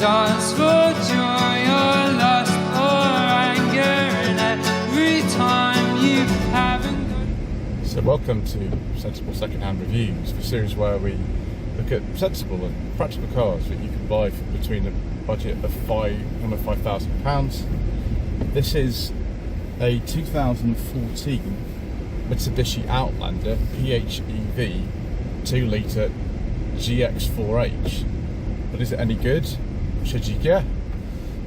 dance for joy or lust or anger, and every time you haven't got... So welcome to Sensible Secondhand Reviews, the series where we look at sensible and practical cars that you can buy for between a budget of £5,000. This is a 2014 Mitsubishi Outlander PHEV 2-litre GX4H. But is it any good? Should you care?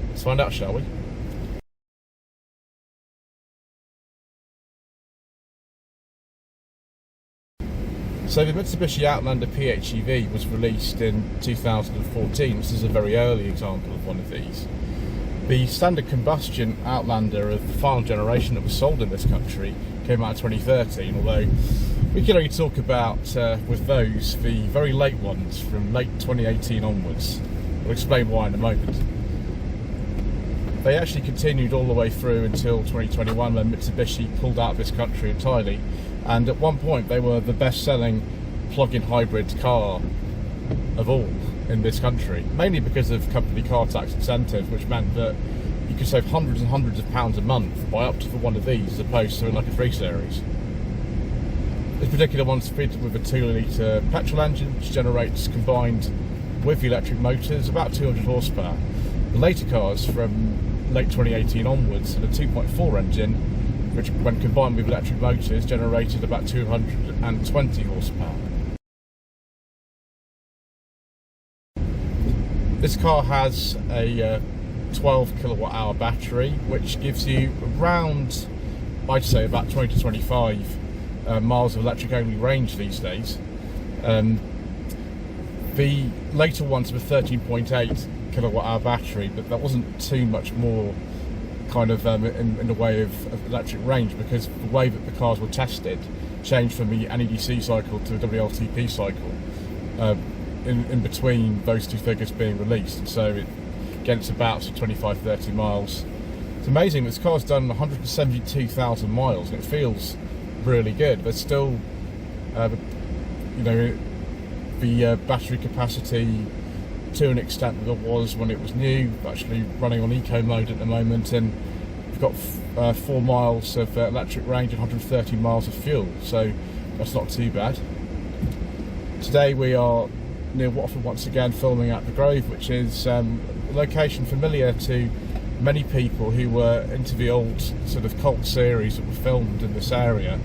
Let's find out, shall we? So the Mitsubishi Outlander PHEV was released in 2014. This is a very early example of one of these. The standard combustion Outlander of the final generation that was sold in this country came out in 2013, although we can only talk about, with those, the very late ones from late 2018 onwards. I'll explain why in a moment. They actually continued all the way through until 2021 when Mitsubishi pulled out of this country entirely, and at one point they were the best-selling plug-in hybrid car of all in this country, mainly because of company car tax incentive, which meant that you could save hundreds and hundreds of pounds a month by up to one of these as opposed to like a 3 Series. This particular one's fitted with a 2-litre petrol engine which generates, combined with the electric motors, about 200 horsepower. The later cars from late 2018 onwards had a 2.4 engine which, when combined with electric motors, generated about 220 horsepower. This car has a 12 kilowatt hour battery, which gives you around, I'd say, about 20 to 25 miles of electric only range these days. The later ones were 13.8 kilowatt hour battery, but that wasn't too much more kind of in the way of electric range, because the way that the cars were tested changed from the NEDC cycle to the WLTP cycle in between those two figures being released, and so it gets about 25-30 miles. It's amazing, this car's done 172,000 miles and it feels really good. There's still you know, the battery capacity to an extent that it was when it was new, actually running on eco mode at the moment, and we've got 4 miles of electric range and 130 miles of fuel, so that's not too bad. Today we are near Watford once again, filming at the Grove, which is a location familiar to many people who were into the old sort of cult series that were filmed in this area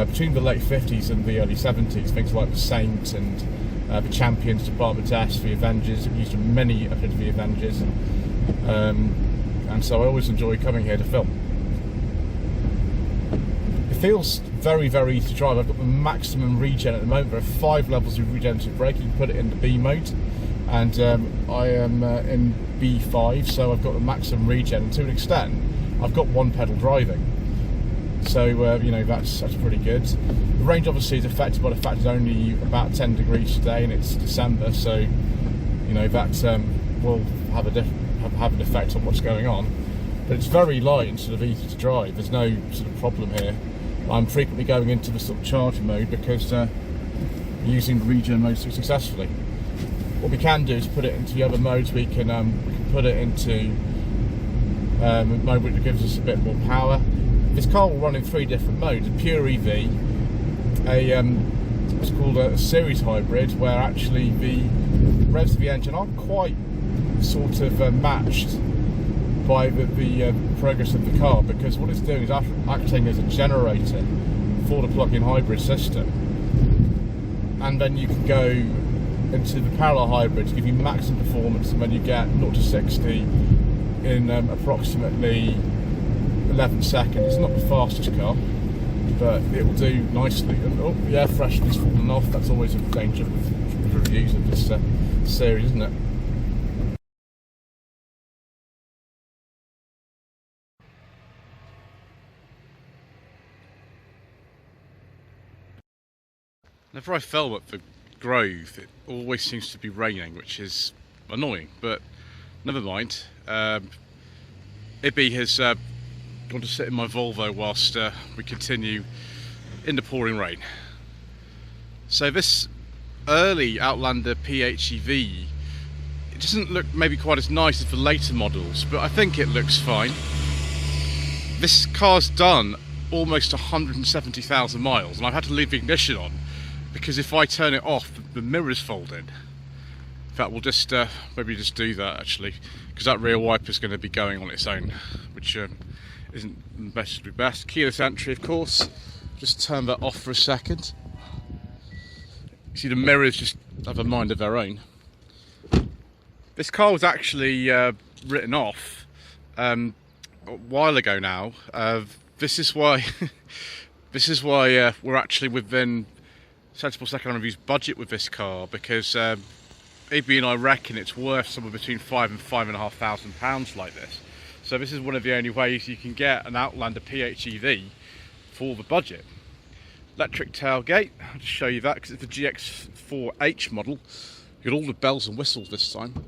between the late 50s and the early 70s, things like The Saint and the Champions, Department S, the Avengers. I've used many of the Avengers, and so I always enjoy coming here to film. It feels very, very easy to drive. I've got the maximum regen at the moment. There are 5 levels of regenerative braking. You can put it in the B mode, and I am in B5, so I've got the maximum regen, and to an extent I've got one pedal driving, so you know, that's pretty good. The range obviously is affected by the fact it's only about 10 degrees today and it's December, so you know that will have an effect on what's going on, but it's very light and sort of easy to drive. There's no sort of problem here. I'm frequently going into the sort of charger mode because using the regen mode successfully. What we can do is put it into the other modes. We can put it into a mode which gives us a bit more power. This car will run in 3 different modes: a pure EV, what's called a series hybrid, where actually the revs of the engine aren't quite sort of matched by the progress of the car, because what it's doing is acting as a generator for the plug-in hybrid system, and then you can go into the parallel hybrid to give you maximum performance, and then you get 0 to 60 in approximately 11 seconds. It's not the fastest car, but it will do nicely. And oh, the air freshener's fallen off. That's always a danger with reviews of this series, isn't it? Whenever I film at the Grove, it always seems to be raining, which is annoying, but never mind. Ibby has gone to sit in my Volvo whilst we continue in the pouring rain. So this early Outlander PHEV It doesn't look maybe quite as nice as the later models, but I think it looks fine. This car's done almost 170,000 miles, and I've had to leave the ignition on because if I turn it off, the mirrors fold in. In fact, we'll just maybe just do that actually, because that rear wiper is going to be going on its own, which isn't best. Keyless entry, of course. Just turn that off for a second. You see the mirrors just have a mind of their own. This car was actually written off a while ago now. This is why we're actually within Sensible Secondhand Review's budget with this car, because AB and I reckon it's worth somewhere between £5,000 and £5,500 like this. So this is one of the only ways you can get an Outlander PHEV for the budget. Electric tailgate, I'll just show you that because it's the GX4H model. You got all the bells and whistles this time.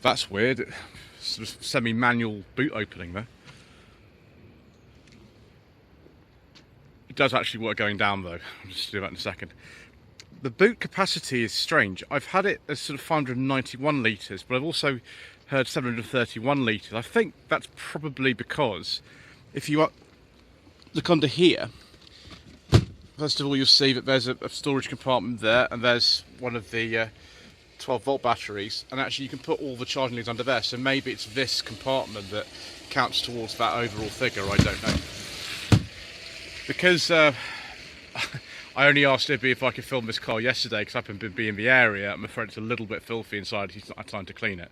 That's weird. Sort of semi-manual boot opening there. It does actually work going down though. I'll just do that in a second. The boot capacity is strange. I've had it as sort of 591 litres, but I've also heard 731 litres. I think that's probably because if you look under here, first of all you'll see that there's a storage compartment there, and there's one of the 12-volt batteries, and actually you can put all the charging leads under there, so maybe it's this compartment that counts towards that overall figure, I don't know. Because I only asked Ibby if I could film this car yesterday because I happened to be in the area. I'm afraid it's a little bit filthy inside, he's not had time to clean it.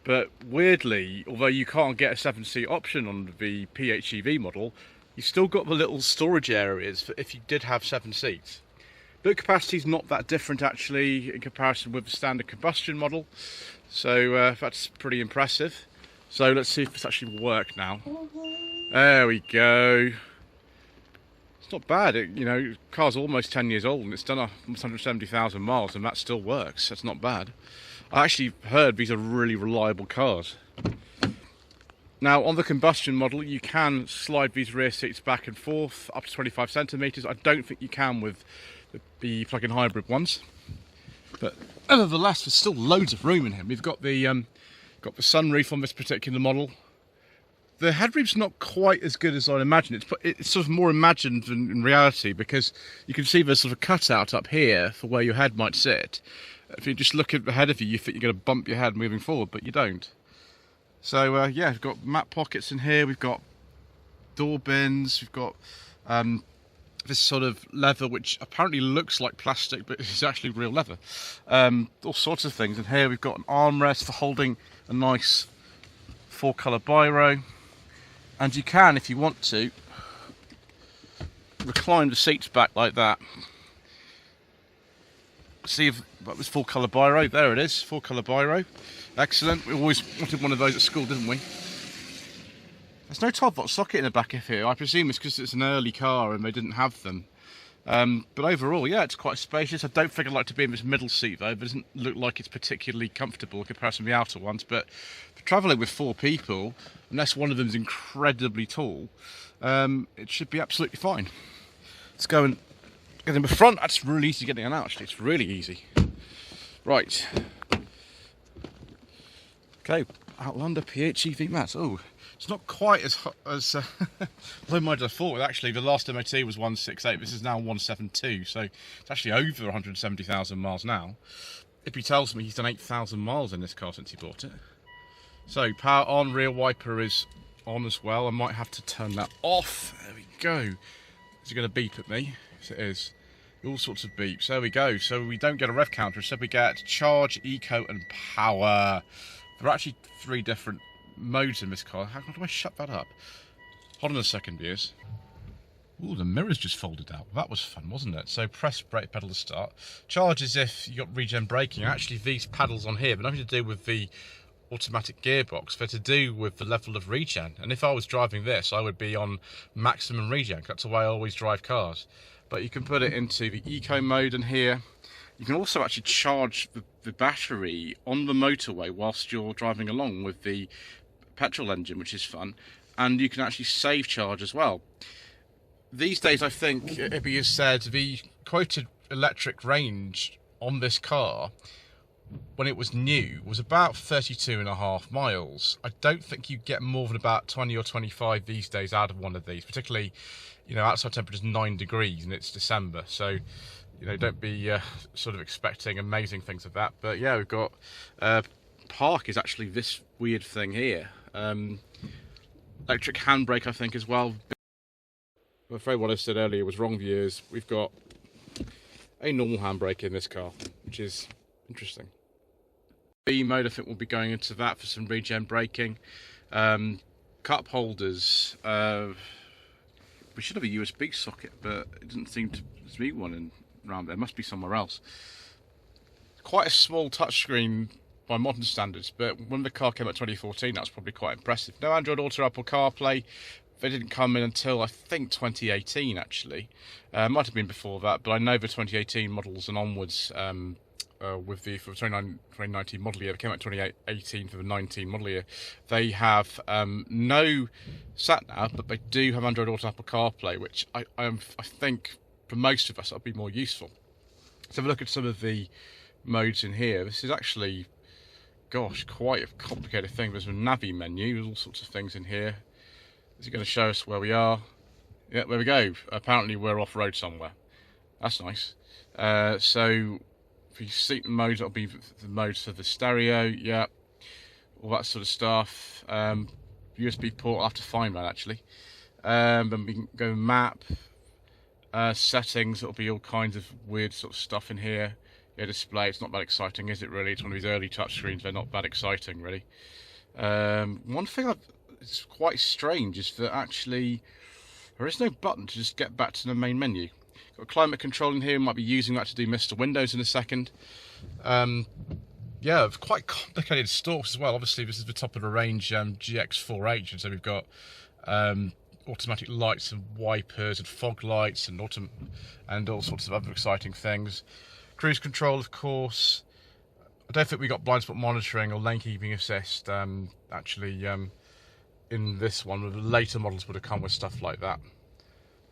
But weirdly, although you can't get a 7-seat option on the PHEV model, you've still got the little storage areas for if you did have 7 seats. Boot capacity is not that different actually in comparison with the standard combustion model, so that's pretty impressive. So let's see if this actually will work now. There we go. It's not bad. You know, the car's almost 10 years old and it's done 170,000 miles and that still works. That's not bad. I actually heard these are really reliable cars. Now on the combustion model you can slide these rear seats back and forth up to 25 centimetres. I don't think you can with the plug-in hybrid ones, but nevertheless there's still loads of room in here. We've got the sunroof on this particular model. The headroom's not quite as good as I'd imagine. It's sort of more imagined than in reality, because you can see there's sort of a cutout up here for where your head might sit. If you just look ahead of you, you think you're going to bump your head moving forward, but you don't. So yeah, we've got map pockets in here, we've got door bins, we've got this sort of leather which apparently looks like plastic but it's actually real leather. All sorts of things. And here we've got an armrest for holding a nice 4-colour biro. And you can, if you want to, recline the seats back like that. See if that was 4-colour biro. There it is, 4-colour biro. Excellent. We always wanted one of those at school, didn't we? There's no 12-volt socket in the back of here. I presume it's because it's an early car and they didn't have them. But overall, yeah, it's quite spacious. I don't think I'd like to be in this middle seat though. It doesn't look like it's particularly comfortable in comparison to the outer ones. But for travelling with 4 people, unless one of them is incredibly tall, it should be absolutely fine. Let's go and get in the front. That's really easy getting in out, actually. It's really easy. Right. Okay, Outlander PHEV mats. Oh, it's not quite as hot as low mileage as I thought. Actually, the last MOT was 168. This is now 172, so it's actually over 170,000 miles now. Ippy tells me he's done 8,000 miles in this car since he bought it. So power on, rear wiper is on as well. I might have to turn that off. There we go. Is it going to beep at me? Yes, it is. All sorts of beeps. There we go. So we don't get a rev counter. Instead we get charge, eco, and power. There are actually 3 different modes in this car. How do I shut that up? Hold on a second, viewers. Ooh, the mirrors just folded out. That was fun, wasn't it? So press brake pedal to start. Charge as if you got regen braking. Actually, these paddles on here, but nothing to do with the automatic gearbox. They're to do with the level of regen. And if I was driving this, I would be on maximum regen. That's the way I always drive cars. But you can put it into the eco mode in here. You can also actually charge the battery on the motorway whilst you're driving along with the petrol engine, which is fun. And you can actually save charge as well. these days I think Ibby has said the quoted electric range on this car when it was new was about 32.5 miles. I don't think you get more than about 20 or 25 these days out of one of these, particularly, you know, outside temperature's 9 degrees and it's December, so, you know, don't be sort of expecting amazing things of that. But yeah, we've got park is actually this weird thing here. Electric handbrake, I think, as well. I'm afraid what I said earlier was wrong, viewers. We've got a normal handbrake in this car, which is interesting. B mode, I think we'll be going into that for some regen braking. Cup holders. We should have a USB socket, but it doesn't seem to be one around there. It must be somewhere else. Quite a small touchscreen by modern standards, but when the car came out 2014, that was probably quite impressive. No Android Auto, Apple CarPlay. They didn't come in until I think 2018 actually. Might have been before that, but I know the 2018 models and onwards, with the for 2019 model year, they came out 2018 for the 19 model year. They have no sat nav, but they do have Android Auto, Apple CarPlay, which I think for most of us that'll be more useful. So have a look at some of the modes in here. This is actually, gosh, quite a complicated thing. There's a Navi menu, there's all sorts of things in here. Is it going to show us where we are? Yeah, there we go. Apparently we're off-road somewhere. That's nice. So for your seat modes, that'll be the modes for the stereo, yeah, all that sort of stuff. USB port, I'll have to find that actually. Then we can go map, settings, it'll be all kinds of weird sort of stuff in here. Yeah, display, it's not that exciting, is it really? It's one of these early touchscreens, they're not that exciting really. One thing it's quite strange is that actually there is no button to just get back to the main menu. Got climate control in here, we might be using that to do Mr. Windows in a second. Yeah, quite complicated stalks as well. Obviously this is the top of the range GX4H, and so we've got automatic lights and wipers and fog lights and all sorts of other exciting things. Cruise control, of course. I don't think we got blind spot monitoring or lane keeping assist actually in this one. The later models would have come with stuff like that.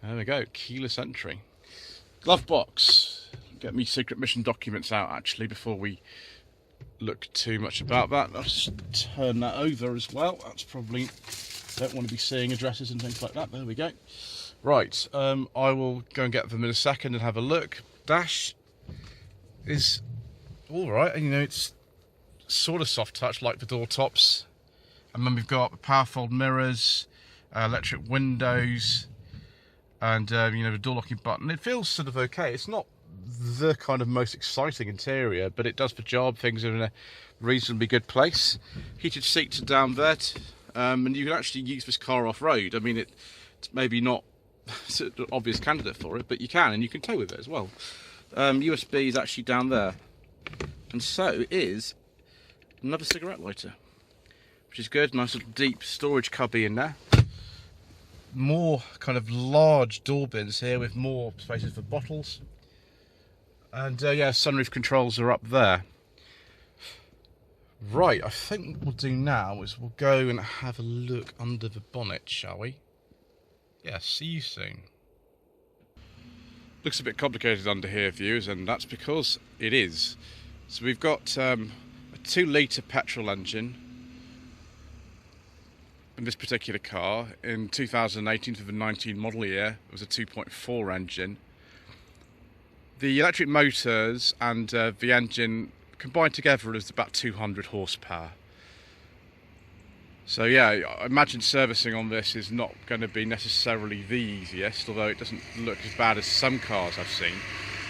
There we go, keyless entry. Glove box. Get me secret mission documents out actually before we look too much about that. I'll just turn that over as well. That's probably, don't want to be seeing addresses and things like that. There we go. Right, I will go and get them in a second and have a look. Dash is all right, and you know, it's sort of soft touch like the door tops. And then we've got power fold mirrors, electric windows, and you know, the door locking button. It feels sort of okay. It's not the kind of most exciting interior, but it does the job. Things are in a reasonably good place. Heated seats are down there, and you can actually use this car off-road. I mean, it's maybe not an obvious candidate for it, but you can, and you can tow with it as well. USB is actually down there, and so is another cigarette lighter, which is good. Nice little deep storage cubby in there. More kind of large door bins here with more spaces for bottles. And yeah, sunroof controls are up there. Right, I think what we'll do now is we'll go and have a look under the bonnet, shall we? Yeah, see you soon. Looks a bit complicated under here, viewers, and that's because it is. So we've got a 2-litre petrol engine in this particular car. In 2018 for the 19 model year, it was a 2.4 engine. The electric motors and the engine combined together is about 200 horsepower. So yeah, I imagine servicing on this is not going to be necessarily the easiest, although it doesn't look as bad as some cars I've seen.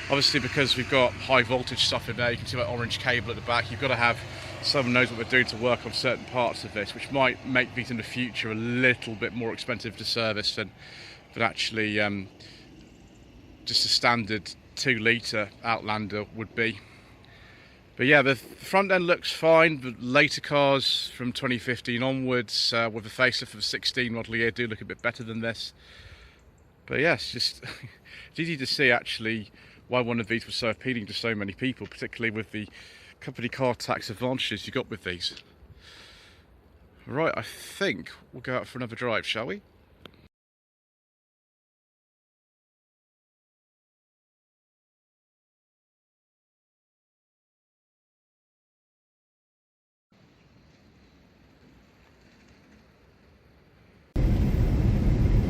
Obviously, because we've got high voltage stuff in there, you can see that orange cable at the back. You've got to have someone who knows what they're doing to work on certain parts of this, which might make these in the future a little bit more expensive to service than actually just a standard 2-litre Outlander would be. But yeah, the front end looks fine. The later cars from 2015 onwards, with the facelift of the 16 model year, do look a bit better than this. But yeah, it's just it's easy to see actually why one of these was so appealing to so many people, particularly with the company car tax advantages you got with these. Right, I think we'll go out for another drive, shall we?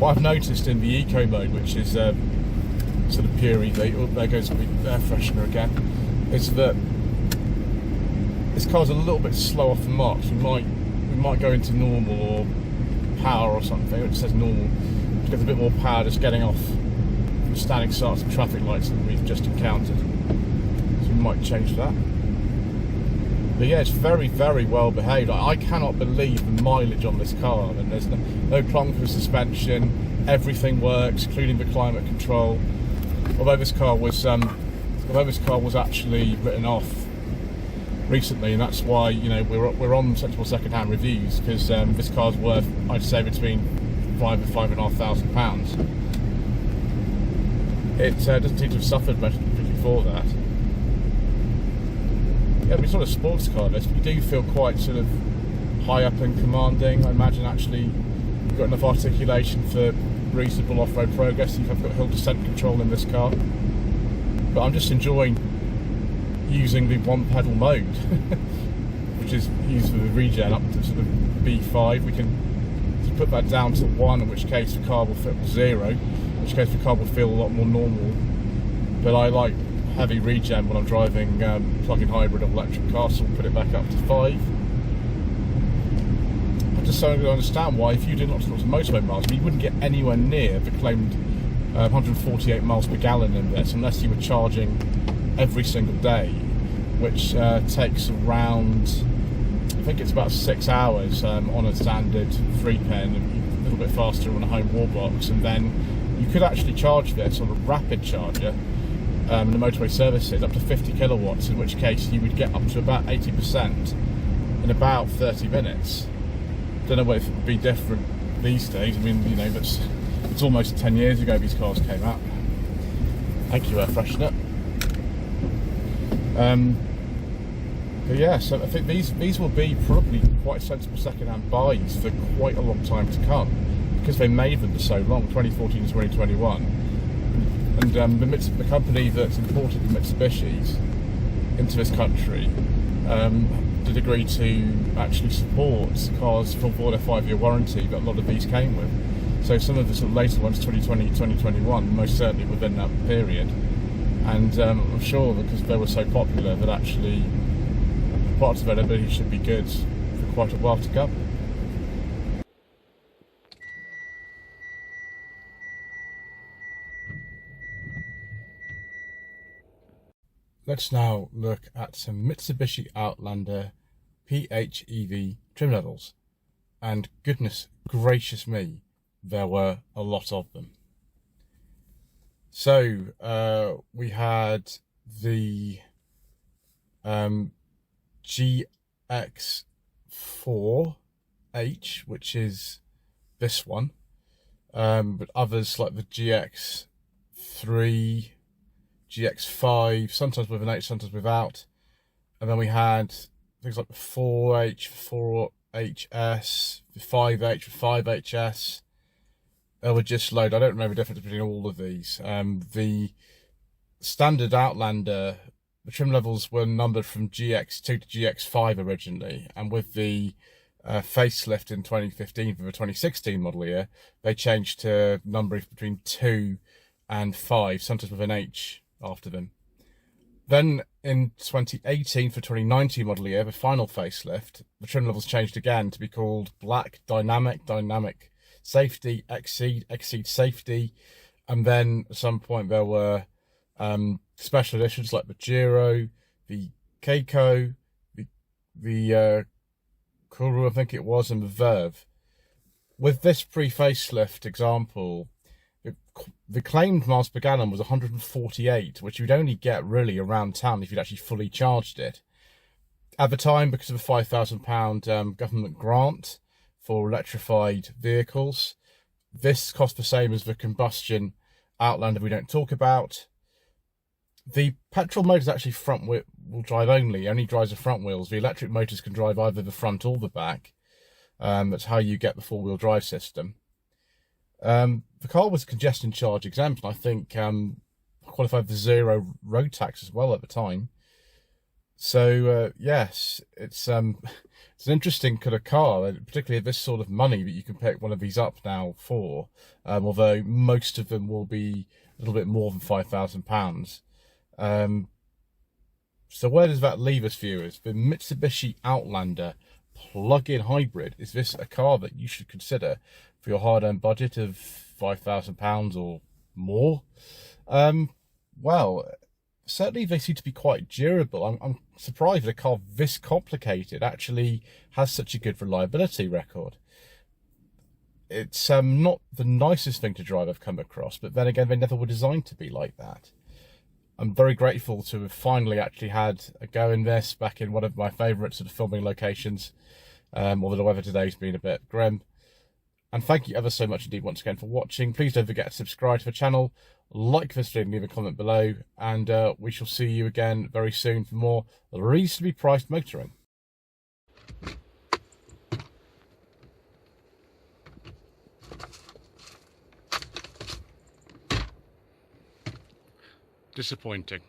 what I've noticed in the eco mode, which is sort of pure EV, there goes the air freshener again, is that this car's a little bit slow off the marks. We might go into normal or power or something. It says normal, to get a bit more power just getting off from standing starts and traffic lights that we've just encountered. So we might change that. But yeah, it's very, very well behaved. I cannot believe the mileage on this car, and there's no clunker suspension. Everything works, including the climate control. Although this car was actually written off recently, and that's why, you know, we're on sensible second-hand reviews, because this car's worth, I'd say, between £5,000 and £5,500. It doesn't seem to have suffered much for that. Yeah, it's not a sports car, this, but you do feel quite sort of high up and commanding. I imagine actually you've got enough articulation for reasonable off-road progress. You've got hill descent control in this car, but I'm just enjoying using the one pedal mode, which is used for the regen up to sort of B5. We can put that down to 1, in which case the car will feel 0, in which case the car will feel a lot more normal. But I like heavy regen when I'm driving plug-in hybrid or electric cars, so we'll put it back up to 5. I just don't understand why, if you did lots and lots of motorway miles, I mean, you wouldn't get anywhere near the claimed 148 miles per gallon in this unless you were charging every single day, which takes around, I think it's about 6 hours on a standard 3-pin, a little bit faster on a home wall box, and then you could actually charge this on a rapid charger in the motorway services up to 50 kilowatts, in which case you would get up to about 80% in about 30 minutes. Don't know whether it would be different these days. I mean, you know, it's almost 10 years ago these cars came out. Thank you, air freshener. But yeah, so I think these will be probably quite sensible second-hand buys for quite a long time to come, because they made them for so long, 2014 to 2021. And the company that's imported the Mitsubishis into this country did agree to actually support cars for their 5-year warranty that a lot of these came with. So some of the sort of later ones, 2020, 2021, most certainly within that period. And I'm sure, because they were so popular, that actually parts of availability should be good for quite a while to come. Let's now look at some Mitsubishi Outlander PHEV trim levels. And goodness gracious me, there were a lot of them. So we had the GX4H, which is this one, but others like the GX3, GX5, sometimes with an H, sometimes without. And then we had things like the 4H, 4HS, the 5H, the 5HS. They were just Lloyd. I don't remember the difference between all of these. The standard Outlander, the trim levels were numbered from GX2 to GX5 originally, and with the facelift in 2015 for the 2016 model year, they changed to numbering between 2 and 5, sometimes with an H after them. Then in 2018 for 2019 model year, the final facelift, the trim levels changed again to be called Black, Dynamic, Dynamic Safety, Exceed, Exceed Safety, and then at some point there were special editions like the Giro, the Keiko, the Kuru, I think it was, and the Verve. With this pre-facelift example, the claimed miles per gallon was 148, which you'd only get really around town if you'd actually fully charged it. At the time, because of a £5,000 government grant for electrified vehicles, this cost the same as the combustion Outlander we don't talk about. The petrol motor is actually front wheel drive only drives the front wheels. The electric motors can drive either the front or the back. That's how you get the four-wheel drive system. The car was congestion charge exempt, and I think qualified for 0 road tax as well at the time. So yes, it's it's an interesting kind of car, and particularly at this sort of money that you can pick one of these up now for. Although most of them will be a little bit more than £5,000. So where does that leave us, viewers? The Mitsubishi Outlander plug-in hybrid, is this a car that you should consider for your hard-earned budget of £5,000 or more? Well, certainly they seem to be quite durable. I'm surprised that a car this complicated actually has such a good reliability record. It's not the nicest thing to drive I've come across, but then again, they never were designed to be like that. I'm very grateful to have finally actually had a go in this back in one of my favourite sort of filming locations, although the weather today's been a bit grim. And thank you ever so much indeed once again for watching. Please don't forget to subscribe to the channel, like this video and leave a comment below, and we shall see you again very soon for more reasonably priced motoring. Disappointing.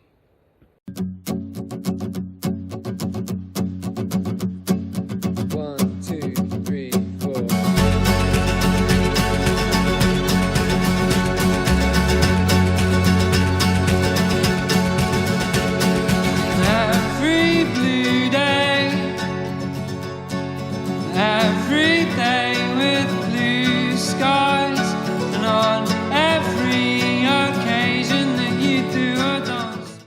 One, two, three, four. Every blue day, every day with blue skies.